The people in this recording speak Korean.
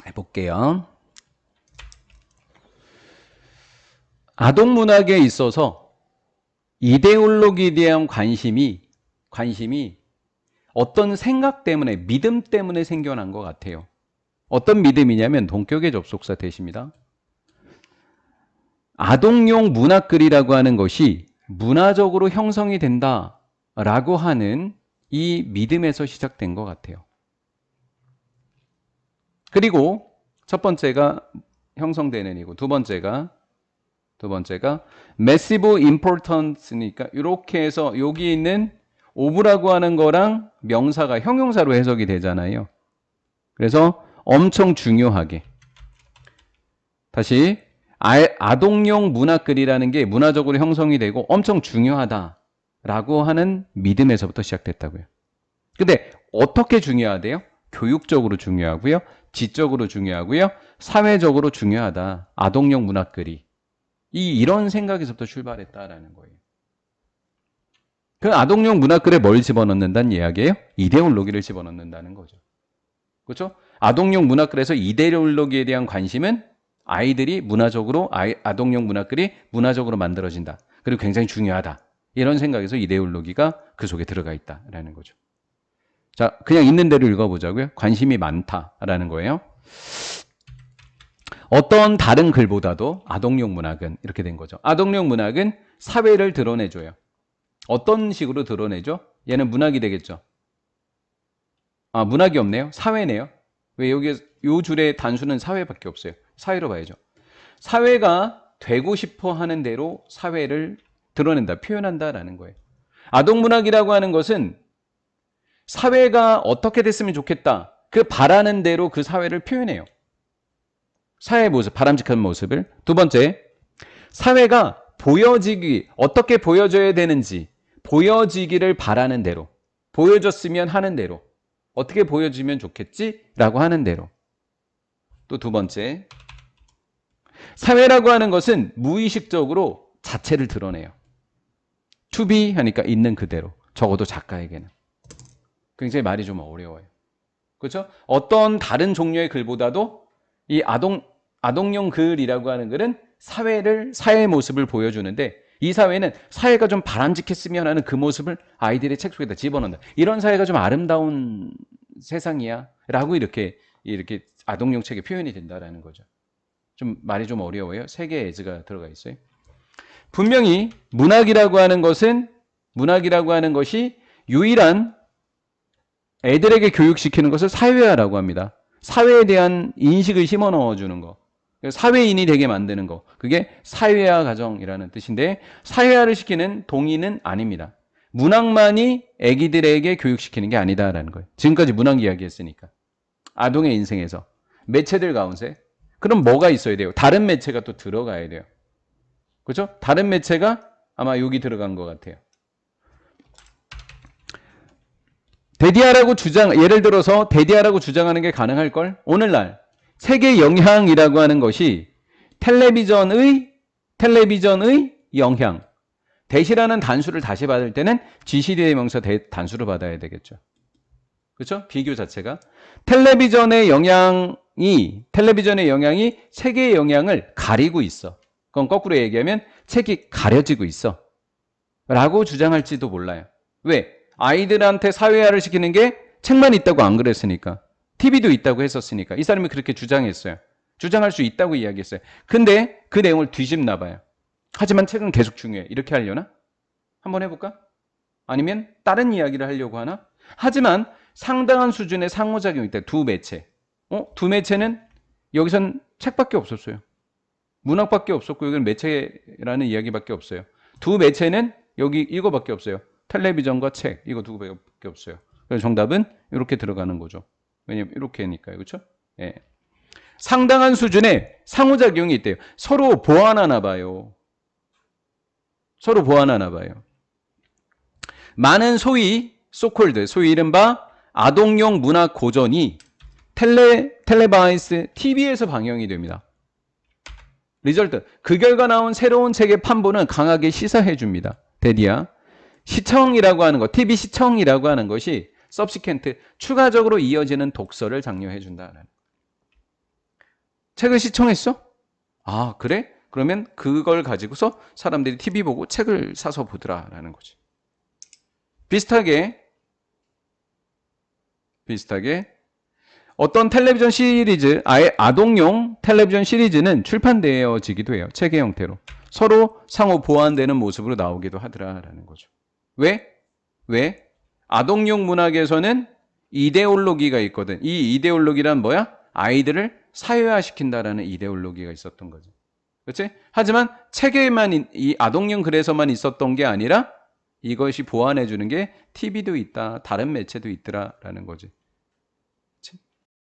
해볼게요. 아동문학에 있어서 이데올로기에 대한 관심이 어떤 생각 때문에, 믿음 때문에 생겨난 것 같아요. 어떤 믿음이냐면 동격의 접속사 대시입니다. 아동용 문학글이라고 하는 것이 문화적으로 형성이 된다라고 하는 이 믿음에서 시작된 것 같아요. 그리고 첫 번째가 형성되는 이고 두 번째가 massive importance니까 이렇게 해서 여기 있는 of라고 하는 거랑 명사가 형용사로 해석이 되잖아요. 그래서 엄청 중요하게, 다시 아동용 문학글이라는 게 문화적으로 형성이 되고 엄청 중요하다라고 하는 믿음에서부터 시작됐다고요. 근데 어떻게 중요하대요? 교육적으로 중요하고요, 지적으로 중요하고요, 사회적으로 중요하다. 아동용 문학글이 이런 생각에서부터 출발했다라는 거예요. 그 아동용 문학글에 뭘 집어넣는다는 이야기예요? 이데올로기를 집어넣는다는 거죠. 그렇죠? 아동용 문학글에서 이데올로기에 대한 관심은 아이들이 문화적으로, 아동용 문학글이 문화적으로 만들어진다. 그리고 굉장히 중요하다. 이런 생각에서 이데올로기가 그 속에 들어가 있다라는 거죠. 자, 그냥 있는 대로 읽어보자고요. 관심이 많다라는 거예요. 어떤 다른 글보다도 아동용 문학은 이렇게 된 거죠. 아동용 문학은 사회를 드러내줘요. 어떤 식으로 드러내죠? 얘는 문학이 되겠죠. 아, 문학이 없네요. 사회네요. 왜 여기 요 줄의 단수는 사회밖에 없어요. 사회로 봐야죠. 사회가 되고 싶어 하는 대로 사회를 드러낸다, 표현한다라는 거예요. 아동문학이라고 하는 것은 사회가 어떻게 됐으면 좋겠다, 그 바라는 대로 그 사회를 표현해요. 사회의 모습, 바람직한 모습을. 두 번째, 사회가 보여지기, 어떻게 보여져야 되는지, 보여지기를 바라는 대로, 보여줬으면 하는 대로, 어떻게 보여지면 좋겠지? 라고 하는 대로. 또 두 번째, 사회라고 하는 것은 무의식적으로 자체를 드러내요. to be 하니까 있는 그대로, 적어도 작가에게는. 굉장히 말이 좀 어려워요. 그렇죠? 어떤 다른 종류의 글보다도 이 아동용 글이라고 하는 글은 사회의 모습을 보여주는데, 이 사회는 사회가 좀 바람직했으면 하는 그 모습을 아이들의 책 속에다 집어넣는다. 이런 사회가 좀 아름다운 세상이야 라고 이렇게 아동용 책에 표현이 된다라는 거죠. 좀 말이 좀 어려워요. 세 개의 에즈가 들어가 있어요. 분명히 문학이라고 하는 것이 유일한 애들에게 교육시키는 것을 사회화라고 합니다. 사회에 대한 인식을 심어 넣어주는 거, 사회인이 되게 만드는 거, 그게 사회화 과정이라는 뜻인데, 사회화를 시키는 동의는 아닙니다. 문학만이 애기들에게 교육시키는 게 아니다라는 거예요. 지금까지 문학 이야기 했으니까. 아동의 인생에서 매체들 가운데 그럼 뭐가 있어야 돼요? 다른 매체가 또 들어가야 돼요. 그렇죠? 다른 매체가 아마 여기 들어간 것 같아요. 예를 들어서 대디아라고 주장하는 게 가능할걸? 오늘날 책의 영향이라고 하는 것이 텔레비전의 영향. 대시라는 단수를 다시 받을 때는 지시대명사 단수를 받아야 되겠죠. 그렇죠? 비교 자체가. 텔레비전의 영향이 책의 영향을 가리고 있어. 그건 거꾸로 얘기하면 책이 가려지고 있어. 라고 주장할지도 몰라요. 왜? 아이들한테 사회화를 시키는 게 책만 있다고 안 그랬으니까. TV도 있다고 했었으니까. 이 사람이 그렇게 주장했어요. 주장할 수 있다고 이야기했어요. 근데 그 내용을 뒤집나 봐요. 하지만 책은 계속 중요해. 이렇게 하려나? 한번 해볼까? 아니면 다른 이야기를 하려고 하나? 하지만 상당한 수준의 상호작용이 있다. 두 매체. 두 매체는 여기선 책밖에 없었어요. 문학밖에 없었고 여기는 매체라는 이야기밖에 없어요. 두 매체는 여기 이거밖에 없어요. 텔레비전과 책, 이거 두 개밖에 없어요. 그래서 정답은 이렇게 들어가는 거죠. 왜냐면 이렇게 하니까요. 그렇죠? 예. 상당한 수준의 상호작용이 있대요. 서로 보완하나 봐요. 많은 소위 이른바 아동용 문학 고전이 텔레바이스 TV에서 방영이 됩니다. 리절트, 그 결과 나온 새로운 책의 판본은 강하게 시사해 줍니다. 대디아. 시청이라고 하는 것, TV 시청이라고 하는 것이 subsequent, 추가적으로 이어지는 독서를 장려해 준다. 책을 시청했어? 아, 그래? 그러면 그걸 가지고서 사람들이 TV 보고 책을 사서 보더라라는 거지. 비슷하게 어떤 텔레비전 시리즈, 아예 아동용 텔레비전 시리즈는 출판되어지기도 해요. 책의 형태로. 서로 상호 보완되는 모습으로 나오기도 하더라라는 거죠. 왜? 아동용 문학에서는 이데올로기가 있거든. 이 이데올로기란 뭐야? 아이들을 사회화시킨다라는 이데올로기가 있었던 거죠. 그렇지? 하지만 책에만 이 아동용 글에서만 있었던 게 아니라 이것이 보완해 주는 게 TV도 있다. 다른 매체도 있더라라는 거지.